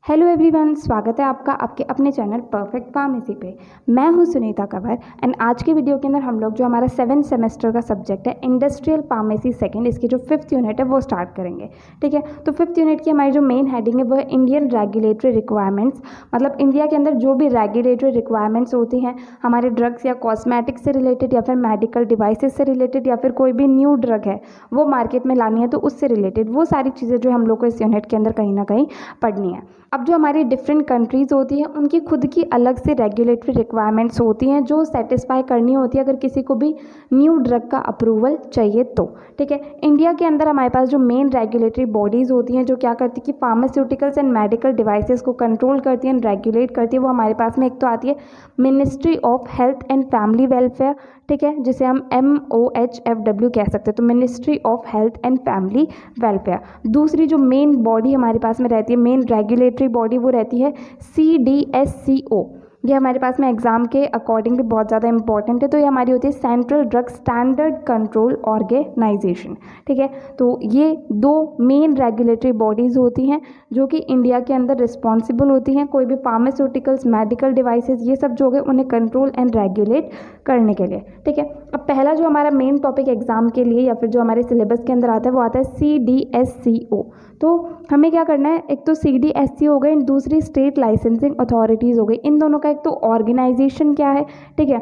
Hello everyone, स्वागत है आपका आपके अपने चैनल परफेक्ट फार्मेसी पे। मैं हूं सुनीता कंवर एंड आज के वीडियो के अंदर हम लोग जो हमारा 7th सेमेस्टर का सब्जेक्ट है इंडस्ट्रियल फार्मेसी सेकंड, इसकी जो 5th यूनिट है वो स्टार्ट करेंगे। ठीक है, तो 5th यूनिट की हमारी जो मेन हेडिंग है वो है इंडियन रेगुलेटरी रिक्वायरमेंट्स। मतलब इंडिया के अंदर जो भी रेगुलेटरी रिक्वायरमेंट्स होती हैं हमारे ड्रग्स या कॉस्मेटिक्स से रिलेटेड या फिर मेडिकल डिवाइसेस से रिलेटेड या फिर कोई भी न्यू ड्रग है वो मार्केट में लानी है तो उससे रिलेटेड वो सारी चीज़ें जो हम लोग को इस यूनिट के अंदर कहीं ना कहीं पढ़नी है। अब जो हमारी डिफरेंट कंट्रीज़ होती हैं उनकी खुद की अलग से रेगुलेटरी रिक्वायरमेंट्स होती हैं जो सेटिस्फाई करनी होती है अगर किसी को भी न्यू ड्रग का अप्रूवल चाहिए तो। ठीक है, इंडिया के अंदर हमारे पास जो मेन रेगुलेटरी बॉडीज़ होती हैं जो क्या करती है कि फार्मास्यूटिकल्स एंड मेडिकल डिवाइसेस को कंट्रोल करती हैं, रेगुलेट करती है। वो हमारे पास में एक तो आती है ministry of health and family welfare, ठीक है, जिसे हम MOHFW कह सकते हैं, तो ministry of health and family welfare. दूसरी जो मेन बॉडी हमारे पास में रहती है, मेन रेगुलेटरी बॉडी, वो रहती है CDSCO। ये हमारे पास में एग्जाम के अकॉर्डिंग भी बहुत ज़्यादा इंपॉर्टेंट है। तो ये हमारी होती है central drug standard control organisation. ठीक है, तो ये दो मेन रेगुलेटरी बॉडीज़ होती हैं जो कि इंडिया के अंदर रिस्पॉन्सिबल होती हैं कोई भी फार्मास्यूटिकल्स, मेडिकल डिवाइसेस, ये सब जो हो गए उन्हें कंट्रोल एंड रेगुलेट करने के लिए। ठीक है, अब पहला जो हमारा मेन टॉपिक एग्जाम के लिए या फिर जो हमारे सिलेबस के अंदर आता है वो आता है CDSCO। तो हमें क्या करना है, एक तो CDSCO हो गई, दूसरी स्टेट लाइसेंसिंग अथॉरिटीज़ हो गई। इन दोनों का एक तो ऑर्गेनाइजेशन क्या है, ठीक है,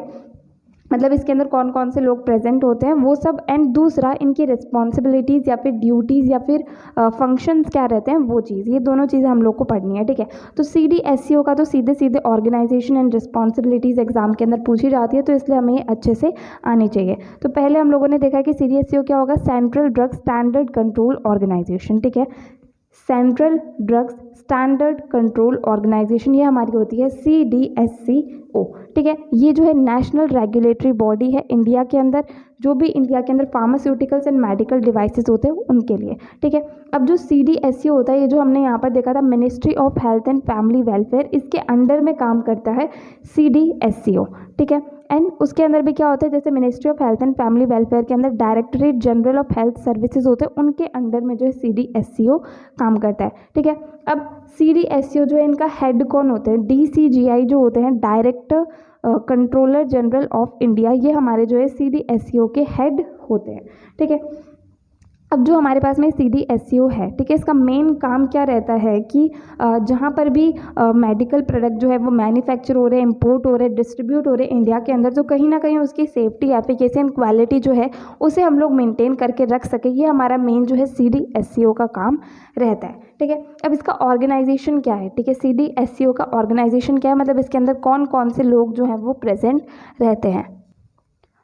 मतलब इसके अंदर कौन कौन से लोग प्रेजेंट होते हैं वो सब, एंड दूसरा इनकी रिस्पॉन्सिबिलिटीज़ या फिर ड्यूटीज़ या फिर फंक्शंस क्या रहते हैं वो चीज़, ये दोनों चीज़ें हम लोग को पढ़नी है। ठीक है, तो CDSCO का तो सीधे सीधे ऑर्गेनाइजेशन एंड रिस्पॉन्सिबिलिटीज़ एग्जाम के अंदर पूछी जाती है, तो इसलिए हमें ये अच्छे से आनी चाहिए। तो पहले हम लोगों ने देखा कि CDSCO क्या होगा, central drug standard control organisation. ठीक है, central drugs standard control organisation, ये हमारी होती है CDSCO। ठीक है, ये जो है नेशनल रेगुलेटरी बॉडी है इंडिया के अंदर, जो भी इंडिया के अंदर फार्मास्यूटिकल्स एंड मेडिकल डिवाइसेस होते हैं उनके लिए। ठीक है, अब जो CDSCO होता है, ये जो हमने यहाँ पर देखा था ministry of health and family welfare, इसके अंडर में काम करता है CDSCO। ठीक है, एंड उसके अंदर भी क्या होता है, जैसे ministry of health and family welfare के अंदर directorate general of health services होते हैं, उनके अंडर में जो है CDSCO काम करता है। ठीक है, अब CDSCO जो है इनका हेड कौन होते हैं, DCGI जो होते हैं, director controller general of India, ये हमारे जो है CDSCO के हेड होते हैं। ठीक है, अब जो हमारे पास में CDSCO है, ठीक है, इसका मेन काम क्या रहता है कि जहाँ पर भी मेडिकल प्रोडक्ट जो है वो मैन्युफैक्चर हो रहे हैं, इंपोर्ट हो रहे हैं, डिस्ट्रीब्यूट हो रहे हैं इंडिया के अंदर, तो कहीं ना कहीं उसकी सेफ्टी, एफिकेसी, क्वालिटी जो है उसे हम लोग मेंटेन करके रख सके, ये हमारा मेन जो है CDSCO का काम रहता है। ठीक है, अब इसका ऑर्गेनाइजेशन क्या है, ठीक है, CDSCO का ऑर्गेनाइजेशन क्या है, मतलब इसके अंदर कौन कौन से लोग जो हैं वो प्रेजेंट रहते हैं।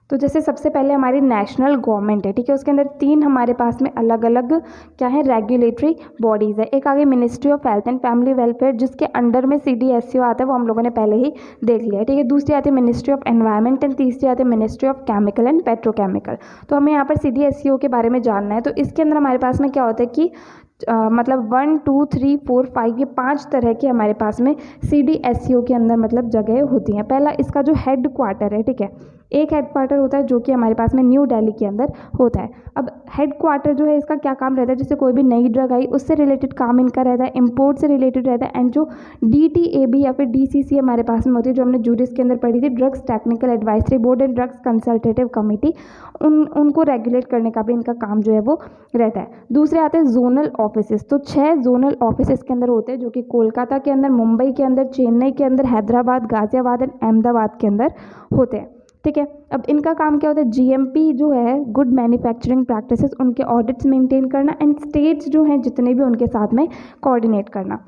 तो जैसे सबसे पहले हमारी नेशनल गवर्नमेंट है, ठीक है, उसके अंदर 3 हमारे पास में अलग अलग क्या है रेगुलेटरी बॉडीज़ है। एक आगे ministry of health and family welfare, जिसके अंडर में CDSCO आता है, वो हम लोगों ने पहले ही देख लिया है। ठीक है, दूसरी आती है मिनिस्ट्री ऑफ एनवायरनमेंट एंड तीसरी आती है ministry of chemical and petrochemical. तो हमें यहाँ पर CDSCO के बारे में जानना है। तो इसके अंदर हमारे पास में क्या होता है कि मतलब 1 2 3 4 5 ये 5 तरह के हमारे पास में CDSCO के अंदर मतलब जगह होती हैं। पहला इसका जो हेड क्वार्टर है, ठीक है, एक हेड क्वार्टर होता है जो कि हमारे पास में न्यू दिल्ली के अंदर होता है। अब हेड क्वार्टर जो है इसका क्या काम रहता है, जैसे कोई भी नई ड्रग आई उससे रिलेटेड काम इनका रहता है, इंपोर्ट से रिलेटेड रहता है। एंड जो DTAB या फिर DCC हमारे पास में होती है, जो हमने जूरिस के अंदर पढ़ी थी, drugs technical advisory board and drugs consultative committee, उनको रेगुलेट करने का भी इनका काम जो है वो रहता है। दूसरे आते हैं जोनल ऑफिसेस, तो 6 जोनल ऑफिसेस के अंदर होते हैं जो कि कोलकाता के अंदर, मुंबई के अंदर, चेन्नई के अंदर, हैदराबाद, गाजियाबाद एंड अहमदाबाद के अंदर होते हैं। ठीक है, अब इनका काम क्या होता है, GMP जो है गुड मैन्युफैक्चरिंग प्रैक्टिसेस, उनके ऑडिट्स मेंटेन करना, एंड स्टेट्स जो हैं जितने भी उनके साथ में कोऑर्डिनेट करना।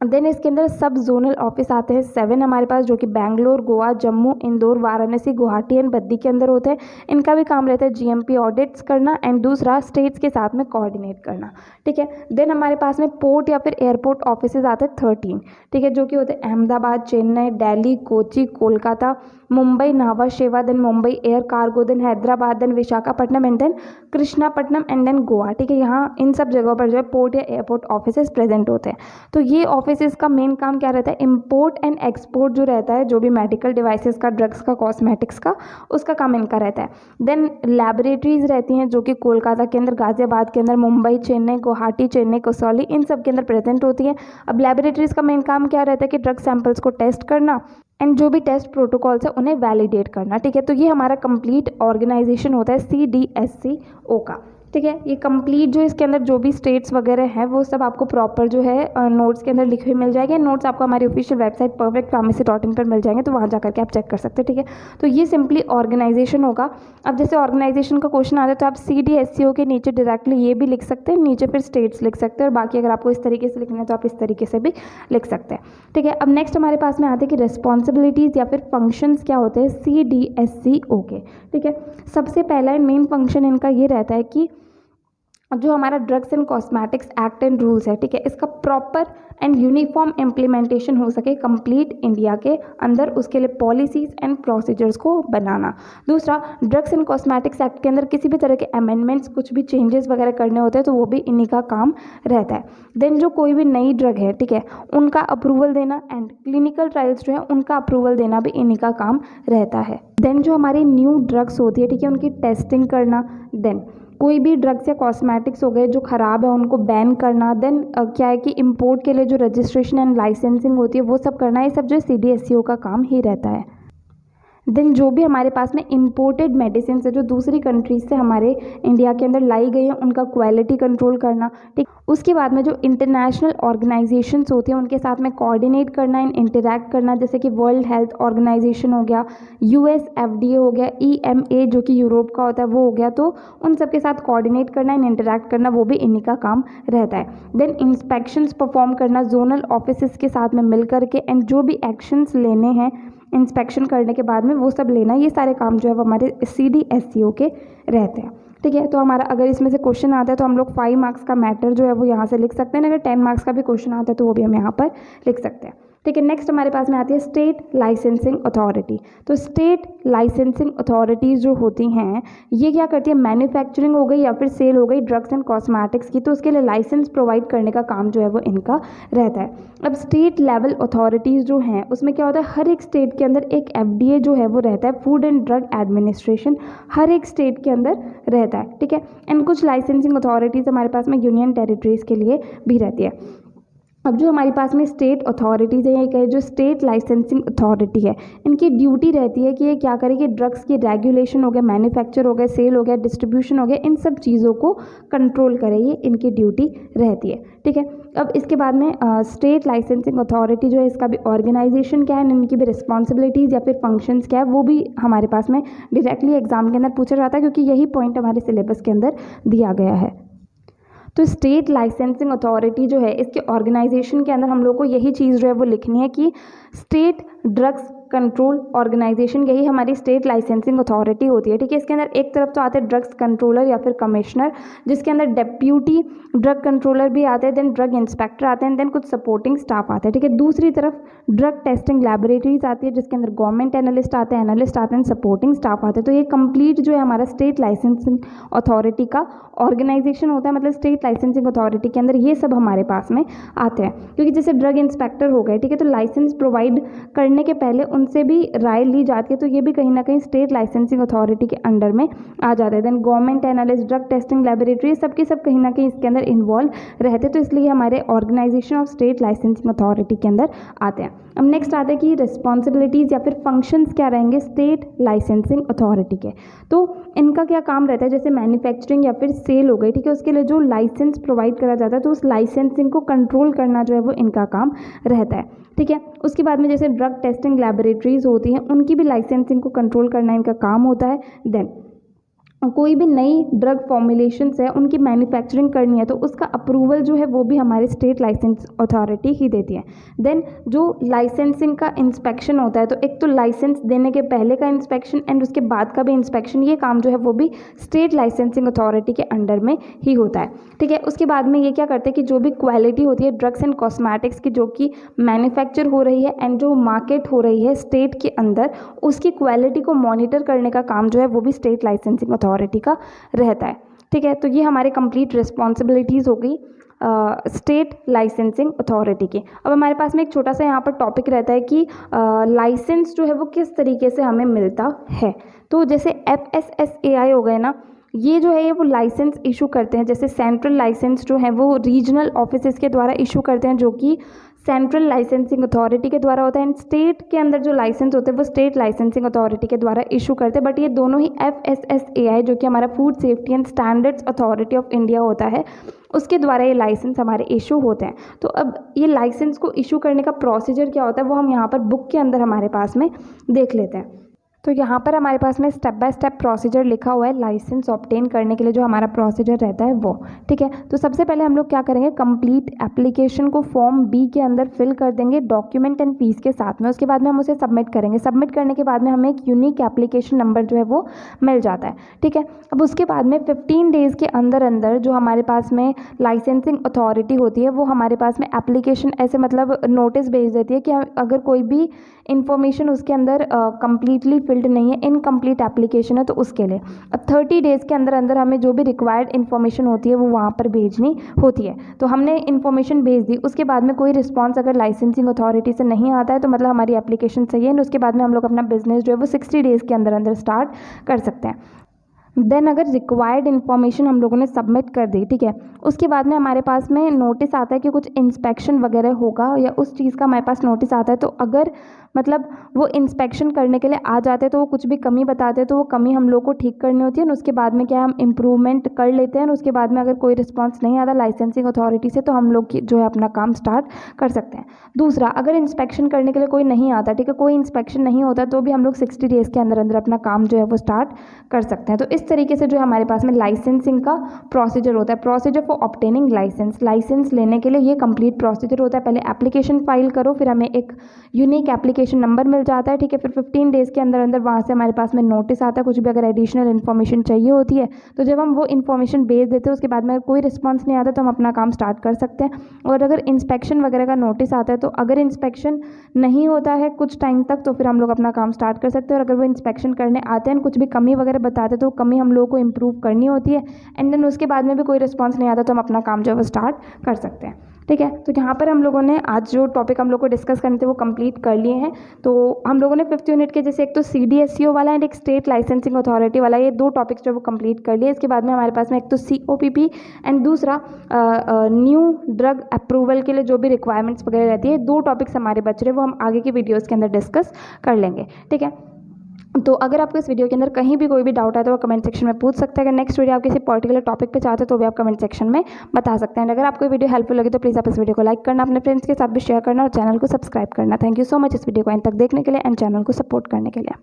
देन इसके अंदर सब जोनल ऑफिस आते हैं 7 हमारे पास, जो कि बेंगलोर, गोवा, जम्मू, इंदौर, वाराणसी, गुवाहाटी एंड बद्दी के अंदर होते हैं। इनका भी काम रहता है GMP ऑडिट्स करना एंड दूसरा स्टेट्स के साथ में कोऑर्डिनेट करना। ठीक है, देन हमारे पास में पोर्ट या फिर एयरपोर्ट ऑफिसेज आते हैं 13, ठीक है, जो कि होते हैं Ahmedabad, Chennai, Delhi, Kochi, Kolkata, Mumbai Nhava Sheva, then Mumbai air cargo, then Hyderabad, then Visakhapatnam and then Krishnapatnam and then Goa. ठीक है, यहाँ इन सब जगहों पर जो है पोर्ट या एयरपोर्ट ऑफिसेज प्रेजेंट होते हैं। तो ये ऑफिसेज का मेन काम क्या रहता है, इम्पोर्ट एंड एक्सपोर्ट जो रहता है, जो भी मेडिकल डिवाइसेस का, ड्रग्स का, कॉस्मेटिक्स का, उसका काम इनका रहता है। देन लैबोरेटरीज रहती हैं जो कि कोलकाता के अंदर, गाजियाबाद के अंदर, मुंबई, चेन्नई, गुवाहाटी, चेन्नई, कसौली, इन सब के अंदर प्रेजेंट होती है। अब लैबोरेटरीज का मेन काम क्या रहता है कि ड्रग सैंपल्स को टेस्ट करना एंड जो भी टेस्ट प्रोटोकॉल्स है उन्हें वैलिडेट करना। ठीक है, तो ये हमारा कंप्लीट ऑर्गेनाइजेशन होता है CDSCO का। ठीक है, ये कंप्लीट जो इसके अंदर जो भी स्टेट्स वगैरह हैं वो सब आपको प्रॉपर जो है नोट्स के अंदर लिखे हुए मिल जाएंगे। नोट्स आपको हमारी ऑफिशियल वेबसाइट perfectpharmacy.in पर मिल जाएंगे, तो वहाँ जाकर के आप चेक कर सकते हैं। ठीक है, तो ये सिंपली ऑर्गेनाइजेशन होगा। अब जैसे ऑर्गेनाइजेशन का क्वेश्चन आता है तो आप CDSCO के नीचे डायरेक्टली ये भी लिख सकते हैं, नीचे फिर स्टेट्स लिख सकते हैं, और बाकी अगर आपको इस तरीके से लिखना है तो आप इस तरीके से भी लिख सकते हैं। ठीक है, अब नेक्स्ट हमारे पास में आते हैं कि रिस्पॉन्सिबिलिटीज़ या फिर फंक्शंस क्या होते हैं CDSCO के। ठीक है, सबसे पहला मेन फंक्शन इनका ये रहता है कि जो हमारा drugs and cosmetics act and rules है, ठीक है, इसका प्रॉपर एंड यूनिफॉर्म इम्प्लीमेंटेशन हो सके कंप्लीट इंडिया के अंदर, उसके लिए पॉलिसीज़ एंड प्रोसीजर्स को बनाना। दूसरा, ड्रग्स एंड कॉस्मेटिक्स एक्ट के अंदर किसी भी तरह के अमेंडमेंट्स, कुछ भी चेंजेस वगैरह करने होते हैं तो वो भी इन्हीं का काम रहता है। देन जो कोई भी नई ड्रग है, ठीक है, उनका अप्रूवल देना एंड क्लिनिकल ट्रायल्स जो है उनका अप्रूवल देना भी इन्हीं का काम रहता है। देन जो हमारी न्यू ड्रग्स होती है, ठीक है, उनकी टेस्टिंग करना। देन कोई भी ड्रग्स या कॉस्मेटिक्स हो गए जो ख़राब है उनको बैन करना। देन क्या है कि इंपोर्ट के लिए जो रजिस्ट्रेशन एंड लाइसेंसिंग होती है वो सब करना, ये सब जो CDSCO का काम ही रहता है। देन जो भी हमारे पास में इम्पोर्टेड मेडिसिन है जो दूसरी कंट्रीज से हमारे इंडिया के अंदर लाई गई है उनका क्वालिटी कंट्रोल करना। ठीक, उसके बाद में जो इंटरनेशनल ऑर्गेनाइजेशंस होती हैं उनके साथ में कोऑर्डिनेट करना एंड इंटरैक्ट करना, जैसे कि वर्ल्ड हेल्थ ऑर्गेनाइजेशन हो गया, US FDA हो गया, EMA जो कि यूरोप का होता है वो हो गया, तो उन सब के साथ कोऑर्डिनेट करना एंड इंटरैक्ट करना वो भी इन्हीं का काम रहता है। देन इंस्पेक्शंस परफॉर्म करना जोनल ऑफिस के साथ में मिल करके, एंड जो भी एक्शंस लेने हैं इंस्पेक्शन करने के बाद में वो सब लेना, ये सारे काम जो है वो हमारे CDSCO के रहते हैं। ठीक है, तो हमारा अगर इसमें से क्वेश्चन आता है तो हम लोग 5 मार्क्स का मैटर जो है वो यहाँ से लिख सकते हैं, अगर 10 मार्क्स का भी क्वेश्चन आता है तो वो भी हम यहाँ पर लिख सकते हैं। ठीक है, नेक्स्ट हमारे पास में आती है स्टेट लाइसेंसिंग अथॉरिटी। तो स्टेट लाइसेंसिंग अथॉरिटीज़ जो होती हैं ये क्या करती है, मैन्युफैक्चरिंग हो गई या फिर सेल हो गई ड्रग्स एंड कॉस्मेटिक्स की, तो उसके लिए लाइसेंस प्रोवाइड करने का काम जो है वो इनका रहता है। अब स्टेट लेवल अथॉरिटीज़ जो हैं उसमें क्या होता है, हर एक स्टेट के अंदर एक FDA जो है वो रहता है, फूड एंड ड्रग एडमिनिस्ट्रेशन, हर एक स्टेट के अंदर रहता है। ठीक है, एंड कुछ लाइसेंसिंग अथॉरिटीज़ हमारे पास में यूनियन टेरिटरीज़ के लिए भी रहती है। अब जो हमारे पास में स्टेट अथॉरिटीज़ है, एक है जो स्टेट लाइसेंसिंग अथॉरिटी है, इनकी ड्यूटी रहती है कि ये क्या करे कि ड्रग्स की रेगुलेशन हो गया, मैन्युफैक्चर हो गया, सेल हो गया, डिस्ट्रीब्यूशन हो गया, इन सब चीज़ों को कंट्रोल करे, ये इनकी ड्यूटी रहती है। ठीक है, अब इसके बाद में स्टेट लाइसेंसिंग अथॉरिटी जो है इसका भी ऑर्गेनाइजेशन क्या है, इनकी भी रिस्पॉन्सिबिलिटीज़ या फिर फंक्शंस क्या है, वो भी हमारे पास में डायरेक्टली एग्जाम के अंदर पूछा जाता है, क्योंकि यही पॉइंट हमारे सिलेबस के अंदर दिया गया है। तो स्टेट लाइसेंसिंग अथॉरिटी जो है इसके ऑर्गेनाइजेशन के अंदर हम लोग को यही चीज़ जो है वो लिखनी है कि स्टेट ड्रग्स कंट्रोल ऑर्गेनाइजेशन, यही हमारी स्टेट लाइसेंसिंग अथॉरिटी होती है। ठीक है, इसके अंदर एक तरफ तो आते हैं ड्रग्स कंट्रोलर या फिर कमिश्नर, जिसके अंदर डेप्यूटी ड्रग कंट्रोलर भी आते हैं, देन ड्रग इंस्पेक्टर आते हैं, देन कुछ सपोर्टिंग स्टाफ आते हैं। ठीक है, दूसरी तरफ ड्रग टेस्टिंग लैबोरेटरीज आती है जिसके अंदर गवर्नमेंट एनालिस्ट आते हैं, सपोर्टिंग स्टाफ आते हैं। तो ये कंप्लीट जो है हमारा स्टेट लाइसेंसिंग अथॉरिटी का ऑर्गेनाइजेशन होता है, मतलब स्टेट लाइसेंसिंग अथॉरिटी के अंदर ये सब हमारे पास में आते हैं। क्योंकि जैसे ड्रग इंस्पेक्टर हो गए, ठीक है, तो लाइसेंस प्रोवाइड करने के पहले उनसे भी राय ली जाती है, तो ये भी कहीं ना कहीं स्टेट लाइसेंसिंग अथॉरिटी के अंडर में आ जाते हैं। Then government analyst, drug testing laboratory, सबके सब कहीं ना कहीं इसके अंदर इन्वॉल्व रहते हैं, तो इसलिए हमारे organisation of state licensing authority के अंदर आते हैं। अब नेक्स्ट आता है कि रिस्पॉन्सिबिलिटीज़ या फिर फंक्शंस क्या रहेंगे स्टेट लाइसेंसिंग अथॉरिटी के। तो इनका क्या काम रहता है, जैसे मैन्युफैक्चरिंग या फिर सेल हो गई, ठीक है, उसके लिए जो लाइसेंस प्रोवाइड करा जाता है तो उस लाइसेंसिंग को कंट्रोल करना जो है वो इनका काम रहता है। ठीक है, उसके बाद में जैसे ड्रग टेस्टिंग लैबोरेटरीज होती हैं उनकी भी लाइसेंसिंग को कंट्रोल करना इनका काम होता है। देन कोई भी नई ड्रग फॉर्मुलेशंस है उनकी मैन्युफैक्चरिंग करनी है तो उसका अप्रूवल जो है वो भी हमारी स्टेट लाइसेंस अथॉरिटी ही देती है। देन जो लाइसेंसिंग का इंस्पेक्शन होता है तो एक तो लाइसेंस देने के पहले का इंस्पेक्शन एंड उसके बाद का भी इंस्पेक्शन, ये काम जो है वो भी स्टेट लाइसेंसिंग अथॉरिटी के अंडर में ही होता है। ठीक है, उसके बाद में ये क्या करते हैं कि जो भी क्वालिटी होती है ड्रग्स एंड कॉस्मेटिक्स की जो कि मैन्युफैक्चर हो रही है एंड जो मार्केट हो रही है स्टेट के अंदर, उसकी क्वालिटी को मॉनिटर करने का काम जो है वो भी स्टेट लाइसेंसिंग अथॉरिटी का रहता है। ठीक है, तो ये हमारे कंप्लीट रिस्पॉन्सिबिलिटीज़ हो गई स्टेट लाइसेंसिंग अथॉरिटी की। अब हमारे पास में एक छोटा सा यहाँ पर टॉपिक रहता है कि लाइसेंस जो है वो किस तरीके से हमें मिलता है। तो जैसे FSSAI हो गए ना, ये जो है ये वो लाइसेंस इशू करते हैं। जैसे सेंट्रल लाइसेंस जो है वो रीजनल ऑफिसेस के द्वारा इशू करते हैं जो कि सेंट्रल लाइसेंसिंग अथॉरिटी के द्वारा होता है, एंड स्टेट के अंदर जो लाइसेंस होते हैं वो स्टेट लाइसेंसिंग अथॉरिटी के द्वारा इशू करते हैं। बट ये दोनों ही FSSAI जो कि हमारा food safety and standards authority of India होता है, उसके द्वारा ये लाइसेंस हमारे इशू होते हैं। तो अब ये लाइसेंस को इशू करने का प्रोसीजर क्या होता है वो हम यहाँ पर बुक के अंदर हमारे पास में देख लेते हैं। तो यहाँ पर हमारे पास में स्टेप बाय स्टेप प्रोसीजर लिखा हुआ है लाइसेंस ऑब्टेन करने के लिए जो हमारा प्रोसीजर रहता है वो। ठीक है, तो सबसे पहले हम लोग क्या करेंगे, कंप्लीट एप्लीकेशन को फॉर्म B के अंदर फिल कर देंगे डॉक्यूमेंट एंड फीस के साथ में। उसके बाद में हम उसे सबमिट करेंगे। सबमिट करने के बाद में हमें एक यूनिक एप्लीकेशन नंबर जो है वो मिल जाता है। ठीक है, अब उसके बाद में 15 डेज़ के अंदर अंदर जो हमारे पास में लाइसेंसिंग अथॉरिटी होती है वो हमारे पास में एप्लीकेशन ऐसे मतलब नोटिस भेज देती है कि अगर कोई भी इंफॉर्मेशन उसके अंदर कंप्लीटली फिल्ड नहीं है, इनकम्प्लीट एप्लीकेशन है, तो उसके लिए अब 30 डेज़ के अंदर अंदर हमें जो भी रिक्वायर्ड इन्फॉर्मेशन होती है वो वहाँ पर भेजनी होती है। तो हमने इन्फॉर्मेशन भेज दी, उसके बाद में कोई रिस्पांस अगर लाइसेंसिंग अथॉरिटी से नहीं आता है तो मतलब हमारी एप्लीकेशन सही है, उसके बाद में हम लोग अपना बिजनेस जो है वो 60 डेज़ के अंदर अंदर स्टार्ट कर सकते हैं। देन अगर रिक्वायर्ड इन्फॉर्मेशन हम लोगों ने सबमिट कर दी, ठीक है, उसके बाद में हमारे पास में नोटिस आता है कि कुछ इंस्पेक्शन वगैरह होगा या उस चीज़ का हमारे पास नोटिस आता है। तो अगर मतलब वो इंस्पेक्शन करने के लिए आ जाते हैं तो वो कुछ भी कमी बताते हैं तो वो कमी हम लोग को ठीक करनी होती है। उसके बाद में क्या है, हम इम्प्रूवमेंट कर लेते हैं। उसके बाद में अगर कोई रिस्पॉन्स नहीं आता लाइसेंसिंग अथॉरिटी से तो हम लोग जो है अपना काम स्टार्ट कर सकते हैं। दूसरा, अगर इंस्पेक्शन करने के लिए कोई नहीं आता, ठीक है, कोई इंस्पेक्शन नहीं होता तो भी हम लोग 60 डेज़ के अंदर अंदर अपना काम जो है वो स्टार्ट कर सकते हैं। तो इस तरीके से जो है हमारे पास में लाइसेंसिंग का प्रोसीजर होता है। Procedure for obtaining licence, licence लेने के लिए ये कंप्लीट प्रोसीजर होता है। पहले एप्लीकेशन फाइल करो, फिर हमें एक यूनिक एप्लीकेशन नंबर मिल जाता है। ठीक है, फिर 15 डेज़ के अंदर अंदर वहाँ से हमारे पास में नोटिस आता है कुछ भी अगर एडिशनल इन्फॉर्मेशन चाहिए होती है। तो जब हम वो इन्फॉर्मेशन भेज देते हैं उसके बाद में अगर कोई रिस्पॉन्स नहीं आता तो हम अपना काम स्टार्ट कर सकते हैं। और अगर इंस्पेक्शन वगैरह का नोटिस आता है तो अगर इंस्पेक्शन नहीं होता है कुछ टाइम तक तो फिर हम लोग अपना काम स्टार्ट कर सकते हैं। और अगर वो इंस्पेक्शन करने आते हैं कुछ भी कमी वगैरह बताते हैं तो कमी हम लोगों को इम्प्रूव करनी होती है। एंड देन उसके बाद में भी कोई रिस्पॉन्स नहीं आता तो हम अपना काम जो है वो स्टार्ट कर सकते हैं। ठीक है, तो यहाँ पर हम लोगों ने आज जो टॉपिक हम लोग को डिस्कस करने थे वो कंप्लीट कर लिए हैं। तो हम लोगों ने 5th यूनिट के जैसे एक तो CDSCO वाला एंड एक स्टेट लाइसेंसिंग अथॉरिटी वाला, ये 2 टॉपिक्स जो वो कंप्लीट कर लिए। इसके बाद में हमारे पास में एक तो COPP एंड दूसरा न्यू ड्रग अप्रूवल के लिए जो भी रिक्वायरमेंट्स वगैरह रहती है, 2 टॉपिक्स हमारे बच रहे हैं वो हम आगे की वीडियोज़ के अंदर डिस्कस कर लेंगे। ठीक है, तो अगर आपको इस वीडियो के अंदर कहीं भी कोई भी डाउट है तो वो कमेंट सेक्शन में पूछ सकते हैं। अगर नेक्स्ट वीडियो आप किसी पर्टिकुलर टॉपिक पे चाहते हो तो भी आप कमेंट सेक्शन में बता सकते हैं। अगर आपको वीडियो हेल्पफुल लगी तो प्लीज़ आप इस वीडियो को लाइक करना, अपने फ्रेंड्स के साथ भी शेयर करना और चैनल को सब्सक्राइब करना। थैंक यू सो मच इस वीडियो को एंड तक देखने के लिए एंड चैनल को सपोर्ट करने के लिए।